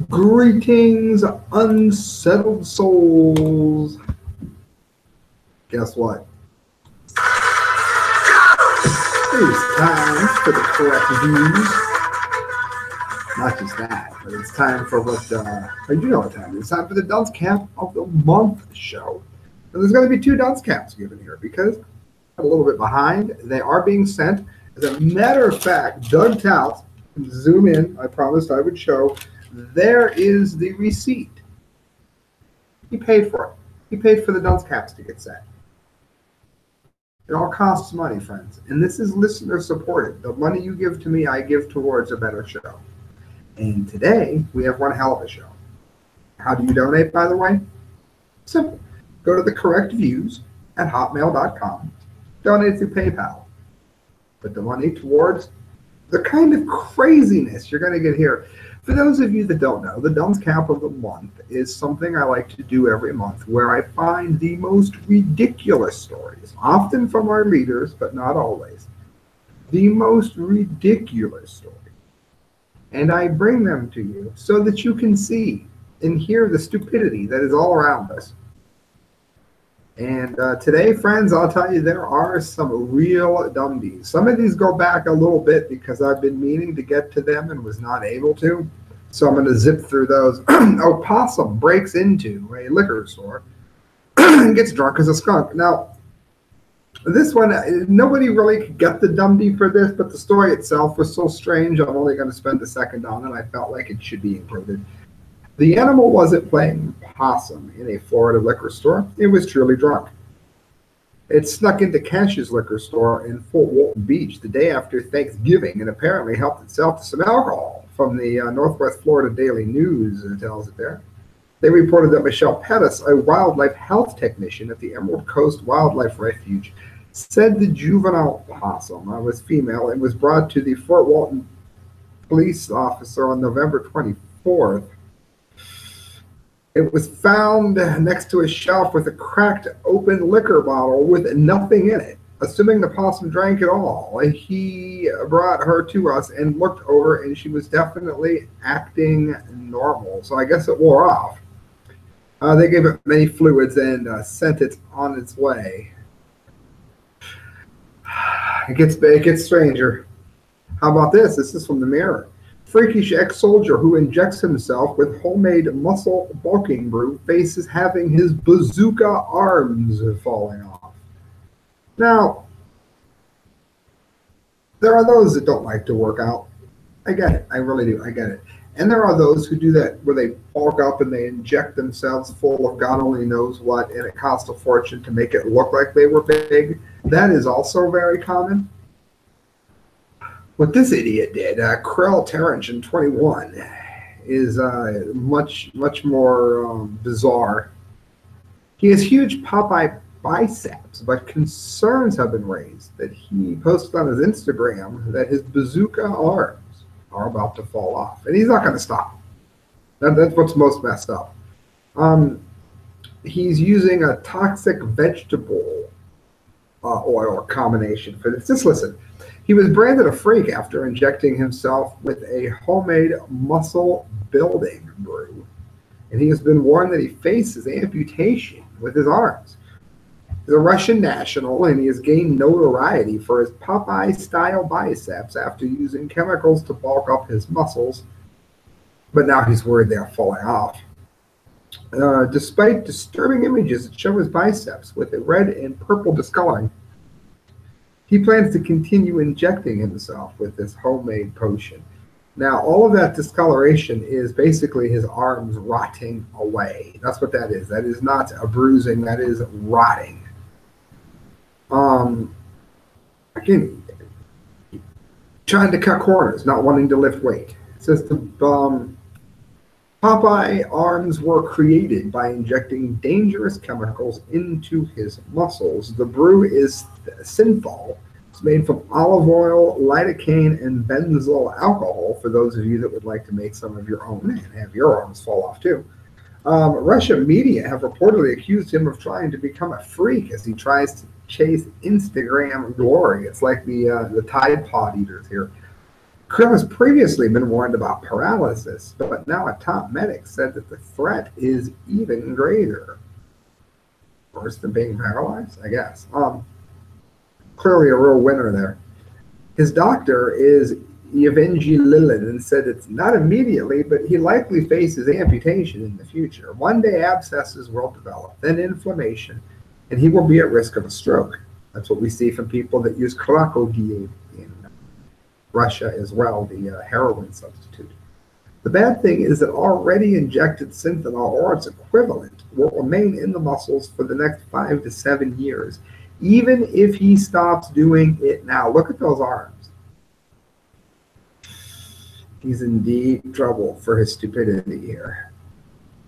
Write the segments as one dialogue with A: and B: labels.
A: Greetings, unsettled souls. Guess what? It's time for the correct views. Not just that, but it's time for what, you know what time it is. It's time for the Dunce Cap of the Month show. And there's going to be 2 Dunce Caps given here because I'm a little bit behind. They are being sent. As a matter of fact, Doug Tout, zoom in, I promised I would show. There is the receipt. He paid for it. He paid for the Dunce Caps to get sent. It all costs money, friends. And this is listener supported. The money you give to me, I give towards a better show. And today, we have one hell of a show. How do you donate, by the way? Simple. Go to the CoRReCt at hotmail.com. Donate through PayPal. Put the money towards the kind of craziness you're going to get here. For those of you that don't know, the Dunce Cap of the Month is something I like to do every month where I find the most ridiculous stories, often from our leaders, but not always. The most ridiculous stories. And I bring them to you so that you can see and hear the stupidity that is all around us. And today, friends, I'll tell you, there are some real dummies. Some of these go back a little bit because I've been meaning to get to them and was not able to. So I'm going to zip through those. Possum breaks into a liquor store and gets drunk as a skunk. Now, this one, nobody really could get the dummy for this, but the story itself was so strange, I'm only going to spend a second on it. I felt like it should be included. The animal wasn't playing possum in a Florida liquor store. It was truly drunk. It snuck into Cash's liquor store in Fort Walton Beach the day after Thanksgiving and apparently helped itself to some alcohol from the Northwest Florida Daily News, tells it there. They reported that Michelle Pettis, a wildlife health technician at the Emerald Coast Wildlife Refuge, said the juvenile possum was female and was brought to the Fort Walton police officer on November 24th. It was found next to a shelf with a cracked open liquor bottle with nothing in it. Assuming the possum drank it all, he brought her to us and looked over, and she was definitely acting normal. So I guess it wore off. They gave it many fluids and sent it on its way. It gets stranger. How about this? This is from the Mirror. Freakish ex-soldier who injects himself with homemade muscle bulking brew faces having his bazooka arms falling off. Now, there are those that don't like to work out. I get it. I really do. I get it. And there are those who do that where they bulk up and they inject themselves full of God only knows what, and it costs a fortune to make it look like they were big. That is also very common. What this idiot did, Krell Terrence, 21, is much more bizarre. He has huge Popeye biceps, but concerns have been raised that he posted on his Instagram that his bazooka arms are about to fall off, and he's not going to stop. That's what's most messed up. He's using a toxic vegetable oil combination for this. Just listen. He was branded a freak after injecting himself with a homemade muscle building brew, and he has been warned that he faces amputation with his arms. He's a Russian national, and he has gained notoriety for his Popeye-style biceps after using chemicals to bulk up his muscles, but now he's worried they're falling off. Despite disturbing images that show his biceps with a red and purple discoloring, he plans to continue injecting himself with this homemade potion. Now, all of that discoloration is basically his arms rotting away. That's what that is. That is not a bruising. That is rotting. Again, trying to cut corners, not wanting to lift weight. It says the Popeye arms were created by injecting dangerous chemicals into his muscles. The brew is synthol. It's made from olive oil, lidocaine, and benzyl alcohol, for those of you that would like to make some of your own and have your arms fall off too. Russian media have reportedly accused him of trying to become a freak as he tries to chase Instagram glory. It's like the Tide Pod eaters here. Krill has previously been warned about paralysis, but now a top medic said that the threat is even greater. Worse than being paralyzed, I guess. Clearly a real winner there. His doctor is Yevgeny Lilin and said it's not immediately, but he likely faces amputation in the future. One day abscesses will develop, then inflammation, and he will be at risk of a stroke. That's what we see from people that use CoRReCt in Russia as well, the heroin substitute. The bad thing is that already injected synthetanol or its equivalent will remain in the muscles for the next 5 to 7 years, even if he stops doing it now. Look at those arms. He's in deep trouble for his stupidity here.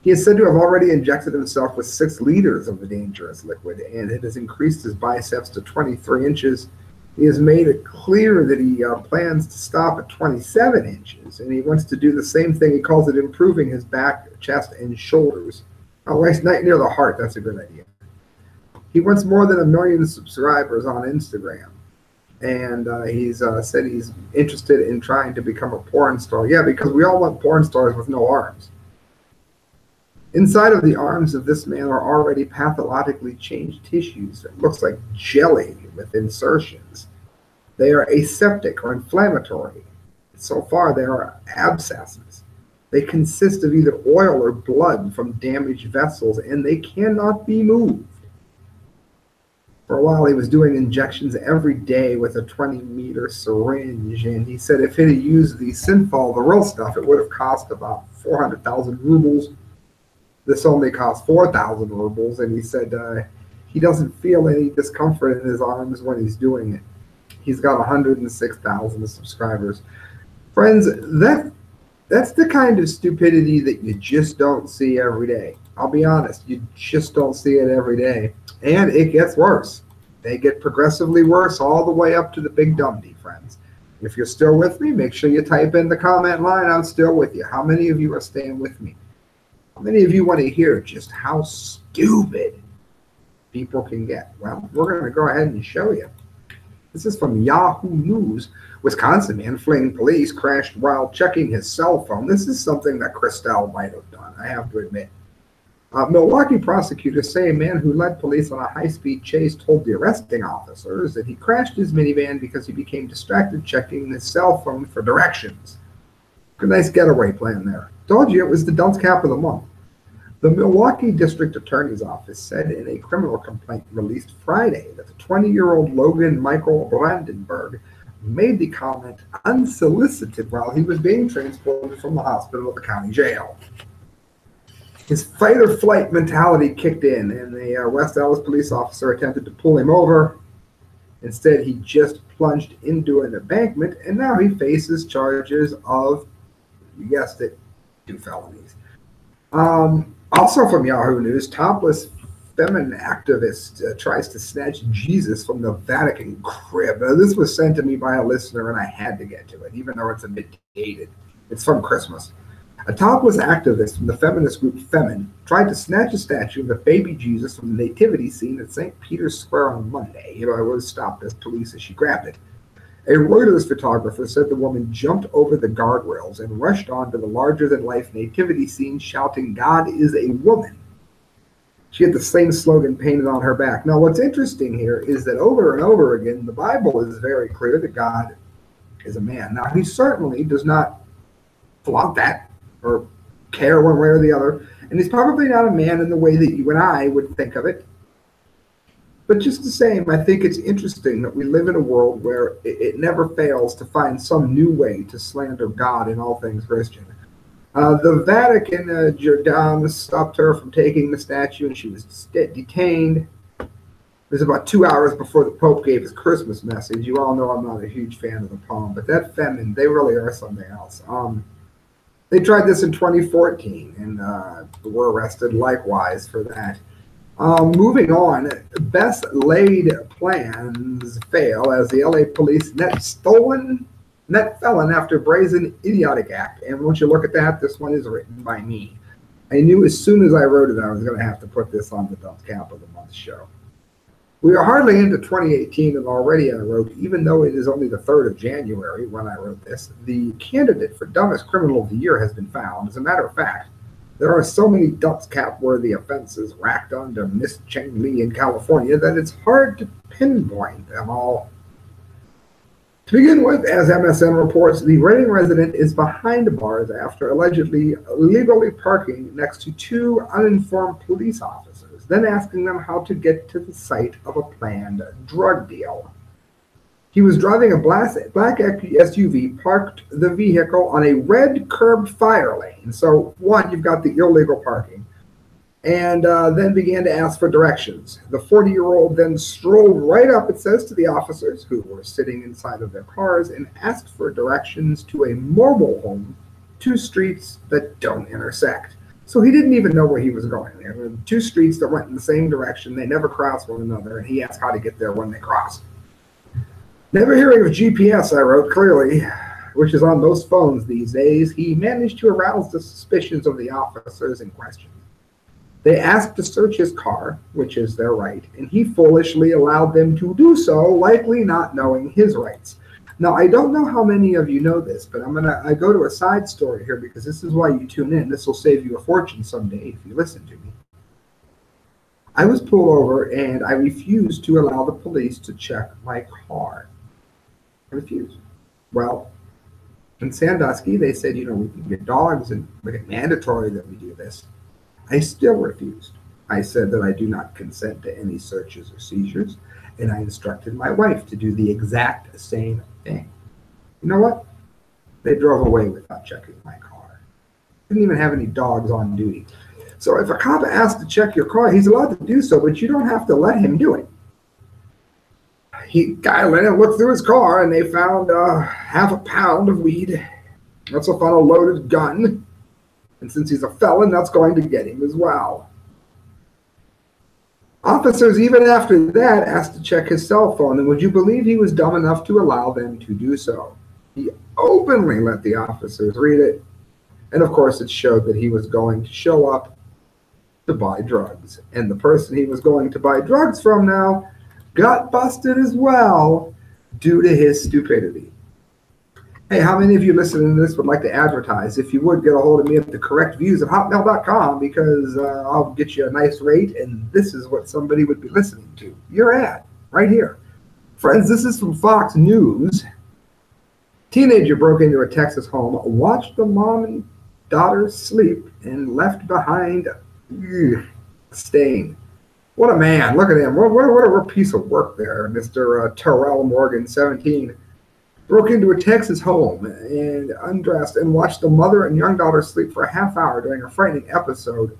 A: He is said to have already injected himself with 6 liters of the dangerous liquid, and it has increased his biceps to 23 inches. He has made it clear that he plans to stop at 27 inches, and he wants to do the same thing. He calls it improving his back, chest, and shoulders. Oh, right near the heart. That's a good idea. He wants more than 1 million subscribers on Instagram. And he's said he's interested in trying to become a porn star. Yeah, because we all want porn stars with no arms. Inside of the arms of this man are already pathologically changed tissues that looks like jelly with insertions. They are aseptic or inflammatory. So far, they are abscesses. They consist of either oil or blood from damaged vessels, and they cannot be moved. For a while, he was doing injections every day with a 20-meter syringe, and he said if he had used the synthol, the real stuff, it would have cost about 400,000 rubles. This only cost 4,000 rubles, and he said he doesn't feel any discomfort in his arms when he's doing it. He's got 106,000 subscribers. Friends, that's the kind of stupidity that you just don't see every day. I'll be honest, you just don't see it every day. And it gets worse. They get progressively worse all the way up to the big dumdy, friends. If you're still with me, make sure you type in the comment line, I'm still with you. How many of you are staying with me? How many of you want to hear just how stupid people can get? Well, we're going to go ahead and show you. This is from Yahoo News. Wisconsin man fleeing police crashed while checking his cell phone. This is something that Christelle might have done, I have to admit. Milwaukee prosecutors say a man who led police on a high-speed chase told the arresting officers that he crashed his minivan because he became distracted checking his cell phone for directions. A nice getaway plan there. Told you it was the dunce cap of the month. The Milwaukee District Attorney's Office said in a criminal complaint released Friday that the 20-year-old Logan Michael Brandenburg made the comment unsolicited while he was being transported from the hospital to the county jail. His fight-or-flight mentality kicked in, and the West Allis police officer attempted to pull him over. Instead, he just plunged into an embankment, and now he faces charges of, you guessed it, 2 felonies. Also from Yahoo News, topless feminine activist tries to snatch Jesus from the Vatican crib. This was sent to me by a listener, and I had to get to it, even though it's a bit dated. It's from Christmas. A topless activist from the feminist group Femin tried to snatch a statue of the baby Jesus from the nativity scene at St. Peter's Square on Monday. It was stopped as police as she grabbed it. A Reuters photographer said the woman jumped over the guardrails and rushed onto the larger-than-life nativity scene, shouting, "God is a woman." She had the same slogan painted on her back. Now, what's interesting here is that over and over again, the Bible is very clear that God is a man. Now, he certainly does not flaunt that or care one way or the other. And he's probably not a man in the way that you and I would think of it. But just the same, I think it's interesting that we live in a world where it never fails to find some new way to slander God in all things Christian. The Vatican, Jordan stopped her from taking the statue, and she was detained. It was about 2 hours before the Pope gave his Christmas message. You all know I'm not a huge fan of the poem, but that feminine, they really are something else. They tried this in 2014 and were arrested likewise for that. Moving on, best laid plans fail as the LA police net felon after brazen idiotic act. And once you look at that, this one is written by me. I knew as soon as I wrote it, I was going to have to put this on the Dunce Cap of the Month show. We are hardly into 2018, and already I wrote, even though it is only the 3rd of January when I wrote this, the candidate for dumbest criminal of the year has been found. As a matter of fact, there are so many dunce cap-worthy offenses racked onto Miss Cheng Li in California that it's hard to pinpoint them all. To begin with, as MSN reports, the Reading resident is behind bars after allegedly illegally parking next to 2 uninformed police officers, then asking them how to get to the site of a planned drug deal. He was driving a black SUV, parked the vehicle on a red curb fire lane. So, one, you've got the illegal parking, and then began to ask for directions. The 40-year-old then strolled right up, it says, to the officers who were sitting inside of their cars and asked for directions to a mobile home, 2 streets that don't intersect. So he didn't even know where he was going. There were 2 streets that went in the same direction. They never crossed one another, and he asked how to get there when they crossed. Never hearing of GPS, I wrote clearly, which is on most phones these days, he managed to arouse the suspicions of the officers in question. They asked to search his car, which is their right, and he foolishly allowed them to do so, likely not knowing his rights. Now, I don't know how many of you know this, but I go to a side story here because this is why you tune in. This will save you a fortune someday if you listen to me. I was pulled over and I refused to allow the police to check my car. I refused. Well, in Sandusky, they said, we can get dogs and make it mandatory that we do this. I still refused. I said that I do not consent to any searches or seizures, and I instructed my wife to do the exact same thing. You know what? They drove away without checking my car. Didn't even have any dogs on duty. So if a cop asks to check your car, he's allowed to do so, but you don't have to let him do it. Guy let him look through his car, and they found half a pound of weed. Also found a loaded gun. And since he's a felon, that's going to get him as well. Officers, even after that, asked to check his cell phone, and would you believe he was dumb enough to allow them to do so? He openly let the officers read it, and of course it showed that he was going to show up to buy drugs. And the person he was going to buy drugs from now got busted as well due to his stupidity. Hey, how many of you listening to this would like to advertise? If you would, get a hold of me at TheCoRReCt@hotmail.com because I'll get you a nice rate, and this is what somebody would be listening to. Your ad, right here. Friends, this is from Fox News. Teenager broke into a Texas home, watched the mom and daughter sleep, and left behind a stain. What a man. Look at him. What a piece of work there, Mr. Terrell Morgan, 17. Broke into a Texas home and undressed and watched the mother and young daughter sleep for a half hour during a frightening episode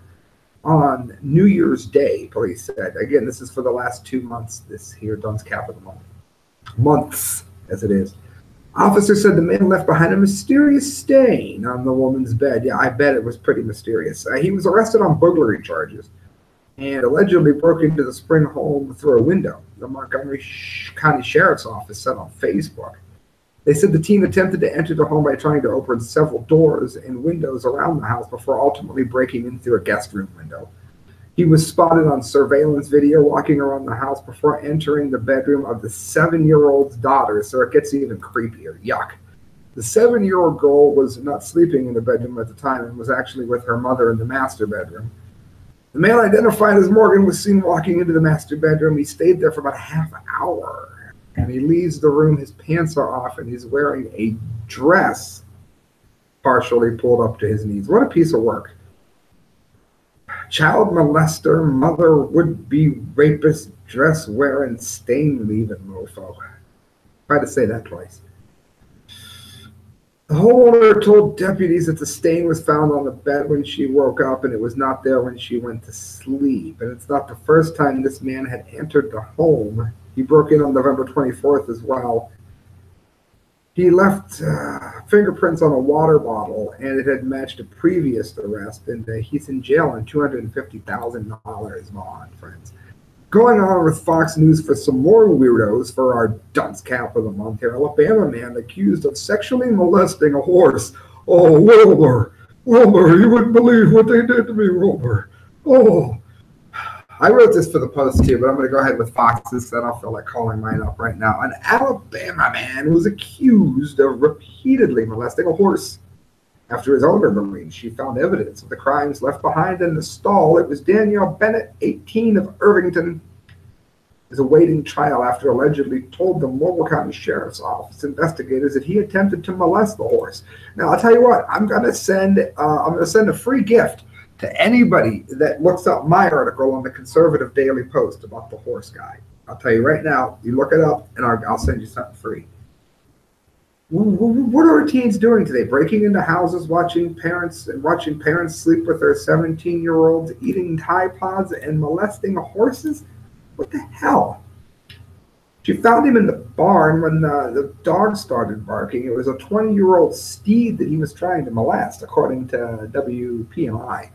A: on New Year's Day, police said. Again, this is for the last 2 months, this here dunce cap of the month. Months, as it is. Officer said the man left behind a mysterious stain on the woman's bed. Yeah, I bet it was pretty mysterious. He was arrested on burglary charges and allegedly broke into the Spring home through a window, the Montgomery County Sheriff's Office said on Facebook. They said the teen attempted to enter the home by trying to open several doors and windows around the house before ultimately breaking in through a guest room window. He was spotted on surveillance video walking around the house before entering the bedroom of the 7-year-old's daughter, so it gets even creepier. Yuck. The 7-year-old girl was not sleeping in the bedroom at the time and was actually with her mother in the master bedroom. The man identified as Morgan was seen walking into the master bedroom. He stayed there for about a half hour. And he leaves the room, his pants are off, and he's wearing a dress partially pulled up to his knees. What a piece of work. Child molester, mother, would-be rapist, dress-wearing, stain-leaving mofo. Try to say that twice. The homeowner told deputies that the stain was found on the bed when she woke up, and it was not there when she went to sleep. And it's not the first time this man had entered the home. He broke in on November 24th as well. He left fingerprints on a water bottle, and it had matched a previous arrest, and he's in jail on $250,000 bond, friends. Going on with Fox News for some more weirdos for our dunce cap of the month here. Alabama man accused of sexually molesting a horse. Oh, Wilbur, you wouldn't believe what they did to me, Wilbur. Oh. I wrote this for the Post too, but I'm going to go ahead with Fox's. I don't feel like calling mine up right now. An Alabama man was accused of repeatedly molesting a horse. After his owner believed she found evidence of the crimes left behind in the stall, it was Danielle Bennett, 18 of Irvington, is awaiting trial after allegedly told the Mobile County Sheriff's Office investigators that he attempted to molest the horse. Now, I'll tell you what, I'm going to send a free gift to anybody that looks up my article on the Conservative Daily Post about the horse guy. I'll tell you right now, you look it up, and I'll send you something free. What are teens doing today? Breaking into houses, watching parents sleep with their 17-year-olds, eating Tide Pods, and molesting horses? What the hell? She found him in the barn when the dog started barking. It was a 20-year-old steed that he was trying to molest, according to WPMI.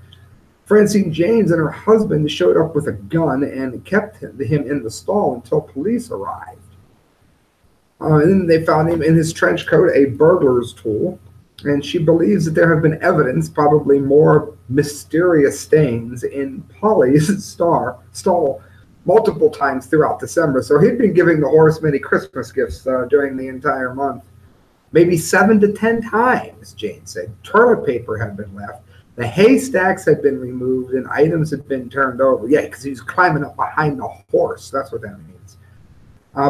A: Francine James and her husband showed up with a gun and kept him in the stall until police arrived. And then they found him in his trench coat, a burglar's tool. And she believes that there have been evidence, probably more mysterious stains, in Polly's stall multiple times throughout December. So he'd been giving the horse many Christmas gifts during the entire month. Maybe 7 to 10 times, Jane said. Toilet paper had been left. The haystacks had been removed and items had been turned over. Yeah, because he was climbing up behind the horse. That's what that means.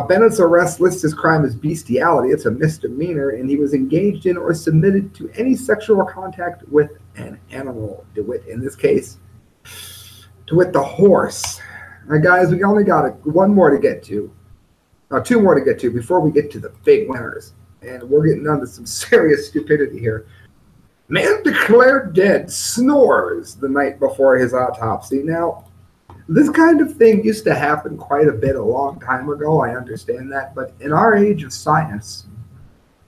A: Bennett's arrest lists his crime as bestiality. It's a misdemeanor, and he was engaged in or submitted to any sexual contact with an animal, DeWitt in this case. DeWitt the horse. Now, guys, we only got one more to get to. Two more to get to before we get to the big winners. And we're getting onto some serious stupidity here. Man declared dead, snores the night before his autopsy. Now, this kind of thing used to happen quite a bit a long time ago. I understand that. But in our age of science,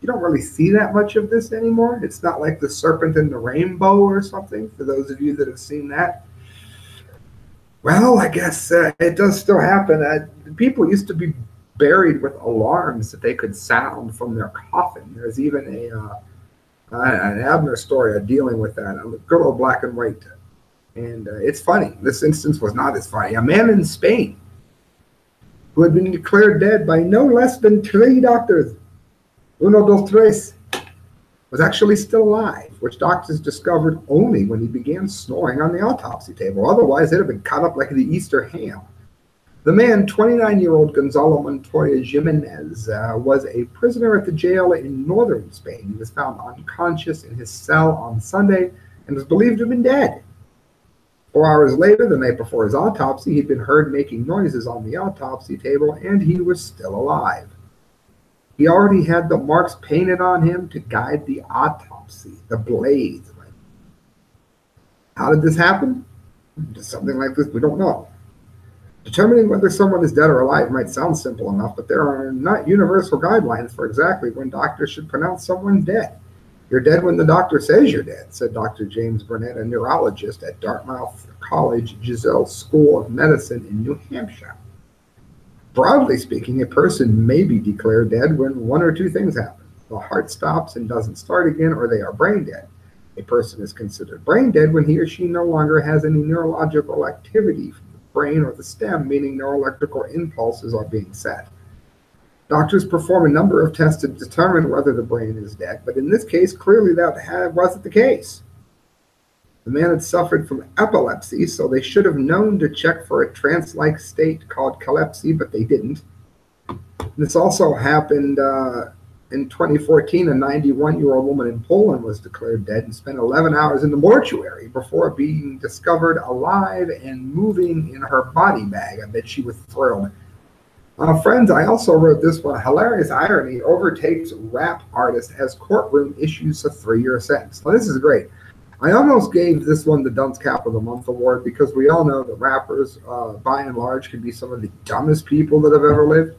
A: you don't really see that much of this anymore. It's not like the serpent and the rainbow or something, for those of you that have seen that. Well, I guess it does still happen. People used to be buried with alarms that they could sound from their coffin. There's even an Abner story dealing with that, a good old black and white. And it's funny. This instance was not as funny. A man in Spain who had been declared dead by no less than 3 doctors, uno, dos, tres, was actually still alive, which doctors discovered only when he began snoring on the autopsy table. Otherwise, they'd have been cut up like the Easter ham. The man, 29-year-old Gonzalo Montoya Jimenez, was a prisoner at the jail in northern Spain. He was found unconscious in his cell on Sunday and was believed to have been dead. 4 hours later, the night before his autopsy, he'd been heard making noises on the autopsy table, and he was still alive. He already had the marks painted on him to guide the autopsy, the blades. How did this happen? Just something like this, we don't know. Determining whether someone is dead or alive might sound simple enough, but there are not universal guidelines for exactly when doctors should pronounce someone dead. You're dead when the doctor says you're dead, said Dr. James Burnett, a neurologist at Dartmouth College Giselle School of Medicine in New Hampshire. Broadly speaking, a person may be declared dead when 1 or 2 things happen. The heart stops and doesn't start again, or they are brain dead. A person is considered brain dead when he or she no longer has any neurological activity from the brain or the stem, meaning no electrical impulses are being set. Doctors perform a number of tests to determine whether the brain is dead, but in this case, clearly that wasn't the case. The man had suffered from epilepsy, so they should have known to check for a trance-like state called catalepsy, but they didn't. This also happened in 2014. A 91-year-old woman in Poland was declared dead and spent 11 hours in the mortuary before being discovered alive and moving in her body bag. I bet she was thrilled. Friends, I also wrote this one. Hilarious irony overtakes rap artist as courtroom issues a 3-year sentence. Now, this is great. I almost gave this one the Dunce Cap of the Month award because we all know that rappers, by and large, can be some of the dumbest people that have ever lived.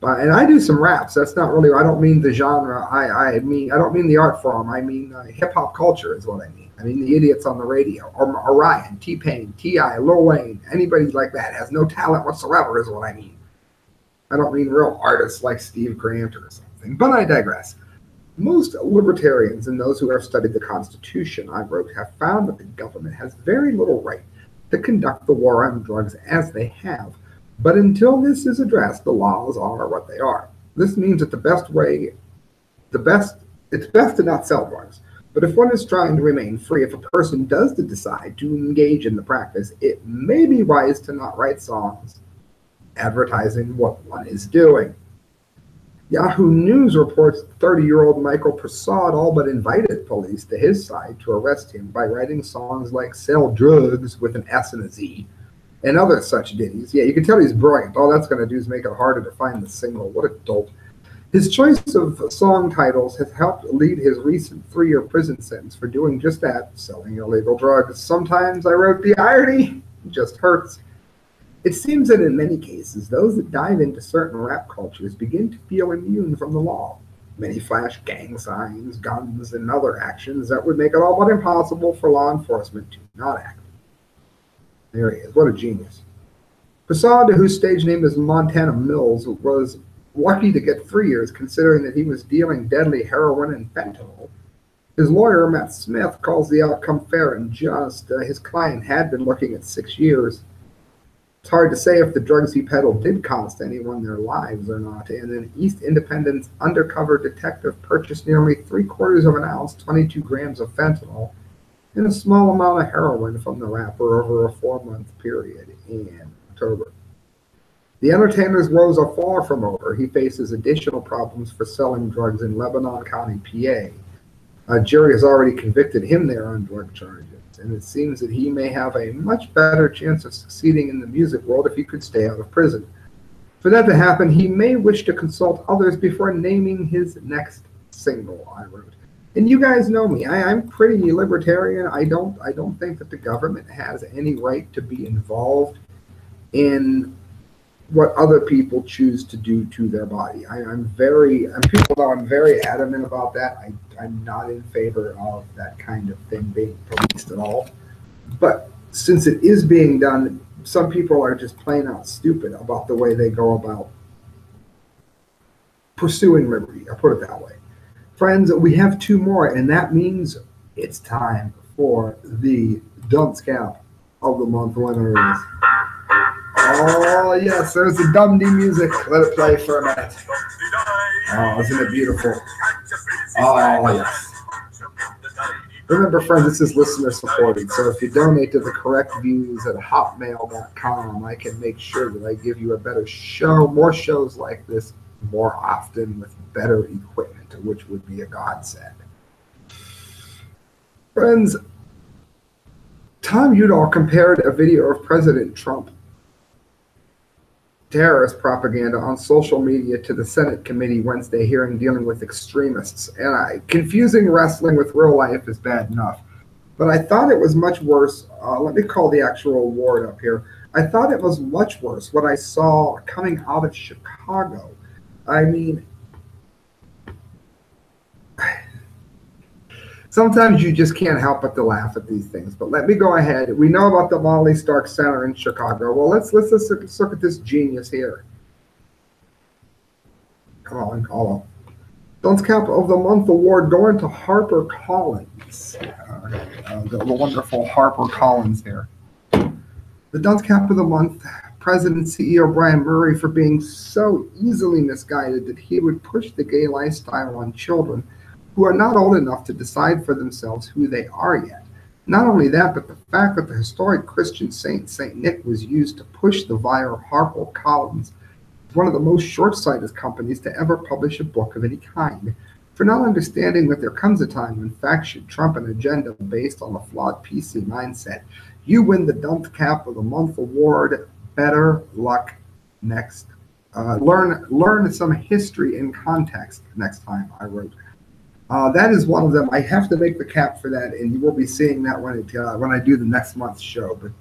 A: And I do some raps. That's not really, I don't mean the genre. I don't mean the art form. I mean hip-hop culture is what I mean. I mean the idiots on the radio, or Orion, T-Pain, T.I., Lil Wayne, anybody like that has no talent whatsoever is what I mean. I don't mean real artists like Steve Grant or something, but I digress. Most libertarians and those who have studied the Constitution, I wrote, have found that the government has very little right to conduct the war on drugs as they have. But until this is addressed, the laws are what they are. This means that it's best to not sell drugs. But if one is trying to remain free, if a person does decide to engage in the practice, it may be wise to not write songs advertising what one is doing. Yahoo News reports 30-year-old Michael Prasad all but invited police to his side to arrest him by writing songs like Sell Drugs with an S and a Z and other such ditties. Yeah, you can tell he's brilliant. All that's going to do is make it harder to find the signal. What a dope. His choice of song titles has helped lead his recent 3-year prison sentence for doing just that, selling illegal drugs. Sometimes I wrote the irony, it just hurts. It seems that in many cases, those that dive into certain rap cultures begin to feel immune from the law. Many flash gang signs, guns, and other actions that would make it all but impossible for law enforcement to not act. There he is. What a genius. Prasad, whose stage name is Montana Mills, was lucky to get 3 years considering that he was dealing deadly heroin and fentanyl. His lawyer, Matt Smith, calls the outcome fair and just. His client had been looking at 6 years. It's hard to say if the drugs he peddled did cost anyone their lives or not, and an East Independence undercover detective purchased nearly 3/4 of an ounce, 22 grams of fentanyl, and a small amount of heroin from the rapper over a 4-month period in October. The entertainer's woes are far from over. He faces additional problems for selling drugs in Lebanon County, PA. A jury has already convicted him there on drug charges, and it seems that he may have a much better chance of succeeding in the music world if he could stay out of prison. For that to happen, he may wish to consult others before naming his next single, I wrote. And you guys know me. I'm pretty libertarian. I don't think that the government has any right to be involved in what other people choose to do to their body. People know I'm very adamant about that. I'm not in favor of that kind of thing being policed at all. But since it is being done, some people are just plain out stupid about the way they go about pursuing liberty. I'll put it that way. Friends, we have 2 more, and that means it's time for the dunce cap of the month winners. Oh, yes, there's the Dundee music. Let it play for a minute. Oh, isn't it beautiful? Oh, yes. Remember, friends, this is listener supported, so if you donate to the CoRReCt at hotmail.com, I can make sure that I give you a better show, more shows like this more often with better equipment, which would be a godsend. Friends, Tom Udall compared a video of President Trump terrorist propaganda on social media to the Senate committee Wednesday hearing dealing with extremists. And confusing wrestling with real life is bad enough. But I thought it was much worse. Let me call the actual award up here. I thought it was much worse what I saw coming out of Chicago. I mean, sometimes you just can't help but to laugh at these things. But let me go ahead. We know about the Molly Stark Center in Chicago. Well, let's look at this genius here. Come on, call up. Dunce Cap of the Month award going to HarperCollins. The wonderful HarperCollins here. The Dunce Cap of the Month, President and CEO Brian Murray, for being so easily misguided that he would push the gay lifestyle on children who are not old enough to decide for themselves who they are yet. Not only that, but the fact that the historic Christian saint, St. Nick, was used to push the via HarperCollins, one of the most short-sighted companies to ever publish a book of any kind, for not understanding that there comes a time when facts should trump an agenda based on a flawed PC mindset. You win the Dunce Cap of the Month award. Better luck next. Learn some history in context next time, I wrote. That is one of them. I have to make the cap for that, and you will be seeing that when I do the next month's show. But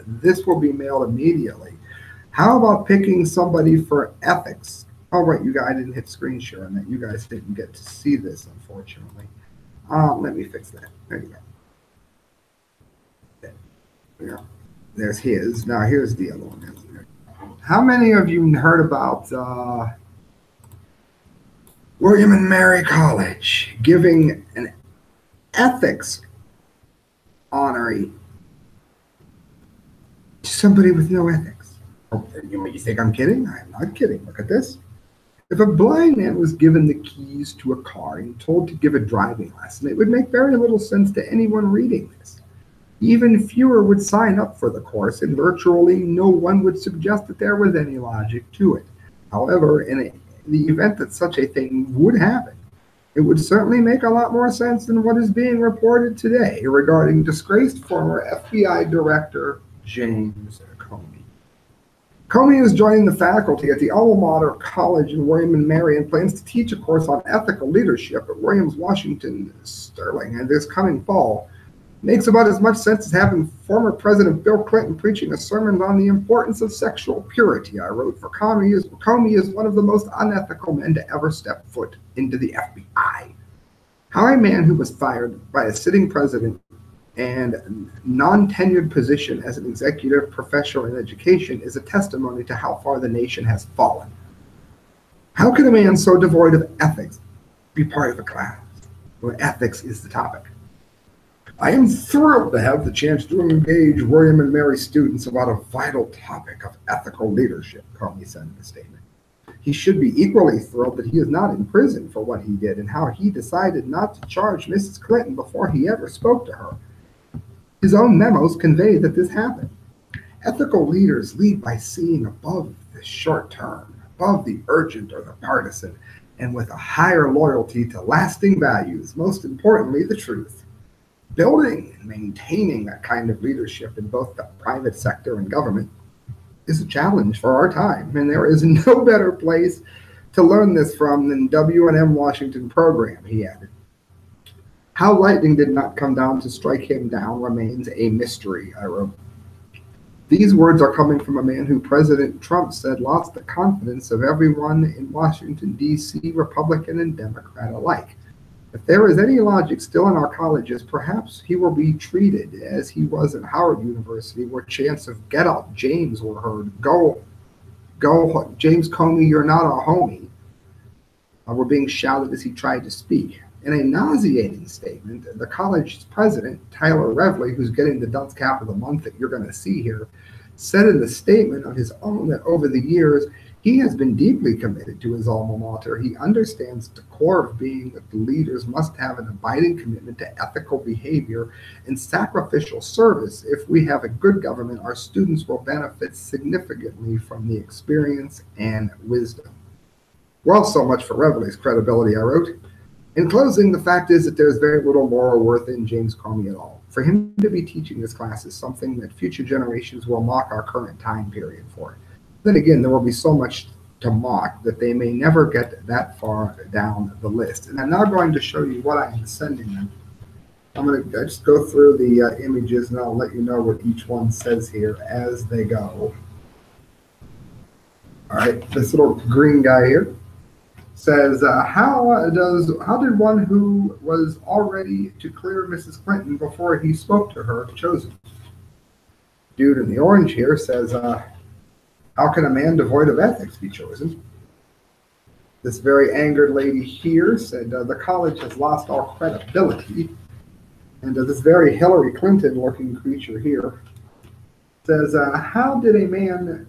A: this will be mailed immediately. How about picking somebody for ethics? Oh, right, I didn't hit screen share on that. You guys didn't get to see this, unfortunately. Let me fix that. There you go. Yeah, there's his. Now here's the other one. How many of you heard about William and Mary College giving an ethics honorary to somebody with no ethics. Oh, you think I'm kidding? I'm not kidding. Look at this. If a blind man was given the keys to a car and told to give a driving lesson, it would make very little sense to anyone reading this. Even fewer would sign up for the course, and virtually no one would suggest that there was any logic to it. However, in the event that such a thing would happen, it would certainly make a lot more sense than what is being reported today regarding disgraced former FBI Director James Comey. Comey is joining the faculty at the alma mater college in Raymond Marion, plans to teach a course on ethical leadership at Williams Washington Sterling, and this coming fall makes about as much sense as having former President Bill Clinton preaching a sermon on the importance of sexual purity. I wrote, for Comey is one of the most unethical men to ever step foot into the FBI. How a man who was fired by a sitting president and non-tenured position as an executive professional in education is a testimony to how far the nation has fallen. How can a man so devoid of ethics be part of a class where ethics is the topic? I am thrilled to have the chance to engage William and Mary students about a vital topic of ethical leadership, Comey said in a statement. He should be equally thrilled that he is not in prison for what he did and how he decided not to charge Mrs. Clinton before he ever spoke to her. His own memos convey that this happened. Ethical leaders lead by seeing above the short term, above the urgent or the partisan, and with a higher loyalty to lasting values, most importantly, the truth. Building and maintaining that kind of leadership in both the private sector and government is a challenge for our time, and there is no better place to learn this from than W&M Washington program, he added. How lightning did not come down to strike him down remains a mystery, I wrote. These words are coming from a man who President Trump said lost the confidence of everyone in Washington, D.C., Republican and Democrat alike. If there is any logic still in our colleges, perhaps he will be treated as he was at Howard University, where chants of "Get out, James" were heard. Go, James Comey, you're not a homie, were being shouted as he tried to speak. In a nauseating statement, the college's president, Tyler Revley, who's getting the Dunce Cap of the Month that you're going to see here, said in the statement on his own that over the years, he has been deeply committed to his alma mater. He understands the core of being that the leaders must have an abiding commitment to ethical behavior and sacrificial service. If we have a good government, our students will benefit significantly from the experience and wisdom. Well, so much for Revley's credibility, I wrote. In closing, the fact is that there's very little moral worth in James Comey at all. For him to be teaching this class is something that future generations will mock our current time period for. Then again, there will be so much to mock that they may never get that far down the list. And I'm now going to show you what I am sending them. I'm going to just go through the images, and I'll let you know what each one says here as they go. All right, this little green guy here says, how did one who was already to clear Mrs. Clinton before he spoke to her chosen? Dude in the orange here says, how can a man devoid of ethics be chosen? This very angered lady here said, the college has lost all credibility. And this very Hillary Clinton-looking creature here says, how did a man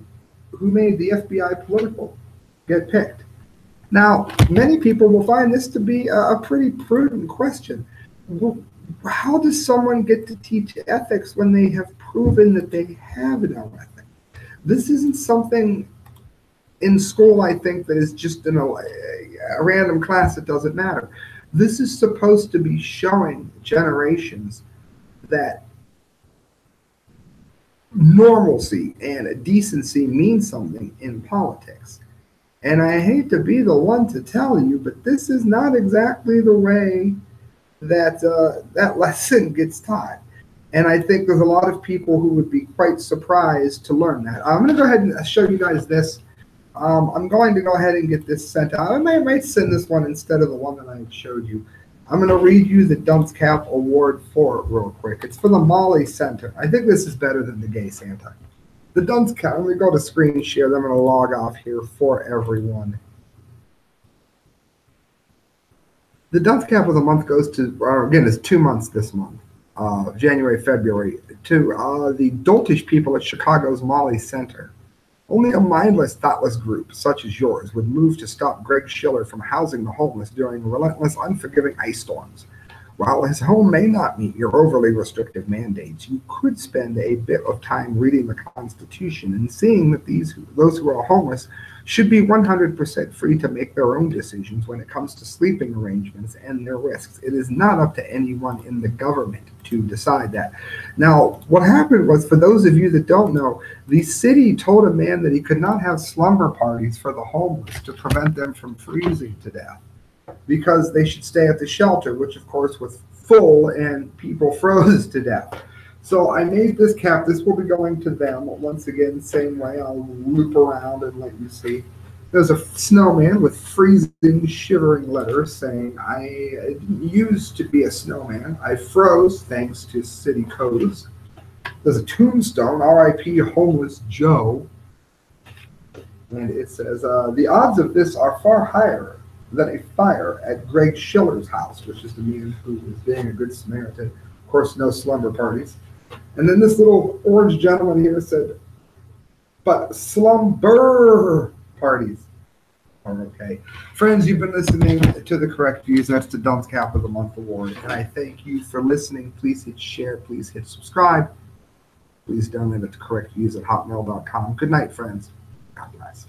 A: who made the FBI political get picked? Now, many people will find this to be a pretty prudent question. Well, how does someone get to teach ethics when they have proven that they have no ethics? This isn't something in school, I think, that is just in a random class that doesn't matter. This is supposed to be showing generations that normalcy and decency means something in politics. And I hate to be the one to tell you, but this is not exactly the way that that lesson gets taught. And I think there's a lot of people who would be quite surprised to learn that. I'm going to go ahead and show you guys this. I'm going to go ahead and get this sent out. I might send this one instead of the one that I showed you. I'm going to read you the Dunce Cap Award for it real quick. It's for the Molly Center. I think this is better than the Gay Santa. The Dunce Cap, let me go to screen share. Then I'm going to log off here for everyone. The Dunce Cap of the Month goes to, again, it's 2 months this month. January, February, to the doltish people at Chicago's Molly Center. Only a mindless, thoughtless group such as yours would move to stop Greg Schiller from housing the homeless during relentless, unforgiving ice storms. While his home may not meet your overly restrictive mandates, you could spend a bit of time reading the Constitution and seeing that those who are homeless should be 100% free to make their own decisions when it comes to sleeping arrangements and their risks. It is not up to anyone in the government to decide that. Now, what happened was, for those of you that don't know, the city told a man that he could not have slumber parties for the homeless to prevent them from freezing to death, because they should stay at the shelter, which of course was full and people froze to death. So I made this cap. This will be going to them. Once again, same way. I'll loop around and let you see. There's a snowman with freezing, shivering letters saying, I didn't used to be a snowman. I froze thanks to city codes. There's a tombstone, R.I.P. Homeless Joe. And it says, the odds of this are far higher than a fire at Greg Schiller's house, which is the man who was being a good Samaritan. Of course, no slumber parties. And then this little orange gentleman here said, but slumber parties are okay. Friends, you've been listening to The Correct Views. That's the Dunce Cap of the Month Award. And I thank you for listening. Please hit share. Please hit subscribe. Please donate at correctviews@hotmail.com. Good night, friends. God bless.